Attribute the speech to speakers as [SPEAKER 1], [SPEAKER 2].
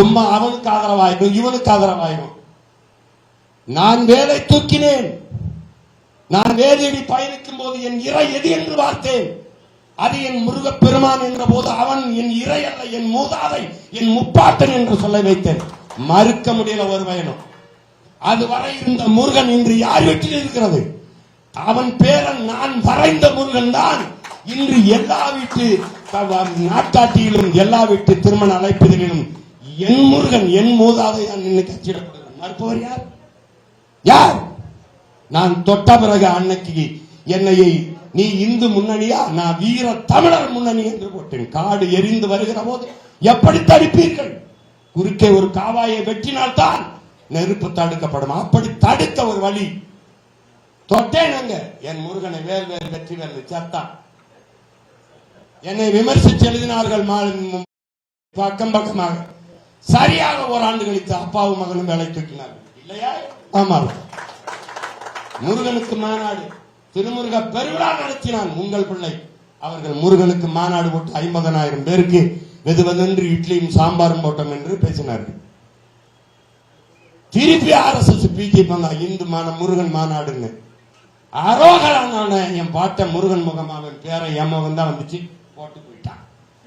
[SPEAKER 1] சும்மா அவனுக்கு ஆதரவாயிடும் இவனுக்கு ஆதரவாயிடும். நான் வேலை தூக்கினேன். நான் வேலையடி பயணிக்கும் போது என் இறை எது என்று பார்த்தேன். அது என் முருகப்பெருமான் என்ற போது அவன் என் இறை அல்ல, என் மூதாதை, என் முப்பாட்டன் என்று சொல்ல வைத்தேன். மறுக்க முடியல ஒரு பயணம். அதுவரை இருந்த முருகன் இன்று யார் வீட்டில் இருக்கிறது? அவன் பேரன் நான் வரைந்த முருகன் தான் இன்று எல்லா வீட்டு நாட்டாட்டியிலும் எல்லா வீட்டு திருமண அழைப்புகளிலும் என் முருகன் என் மூதாதை தான் இன்னைக்கு அச்சிடப்படுகிறான். மறுப்பவர் யார்? யார்? நான் தொட்ட பிறகு அன்னைக்கு என்னையை நீ இந்து முன்னணியா, நான் வீர தமிழர் முன்னணி என்று போட்டேன். காடு எரிந்து வருகிற போது எப்படி தடுப்பீர்கள்? குறுக்கே ஒரு காவாயை வெட்டினால்தான் நெருப்பு தடுக்கப்படும். அப்படி தடுக்க ஒரு வழி தொட்டேன். அங்க என் முருகனை வேல் வேல் வெற்றி வேல் சத்தான். என்னை விமர்சித்து எழுதினார்கள் பக்கம் பக்கமாக. சரியாக ஒரு ஆண்டு கழித்து அப்பாவும் மகனும் வேலை தூக்கினார்கள் இல்லையா? ஆமா. முருகனுக்கு மாநாடு திருமுருக பெருவிழா நடத்தினான் உங்கள் பிள்ளை. அவர்கள் முருகனுக்கு மாநாடு போட்டு 50,000 பேருக்கு வெதுவென்று இட்லியும் சாம்பாரும் போட்டோம் என்று பேசினார்கள். திருப்பி RSS பிஜேபி இந்து முருகன் மாநாடுன்னு அரோகரான என் பாட்ட முருகன் முகமாவின் பேரை என் முகம் தான் வந்துச்சு போட்டு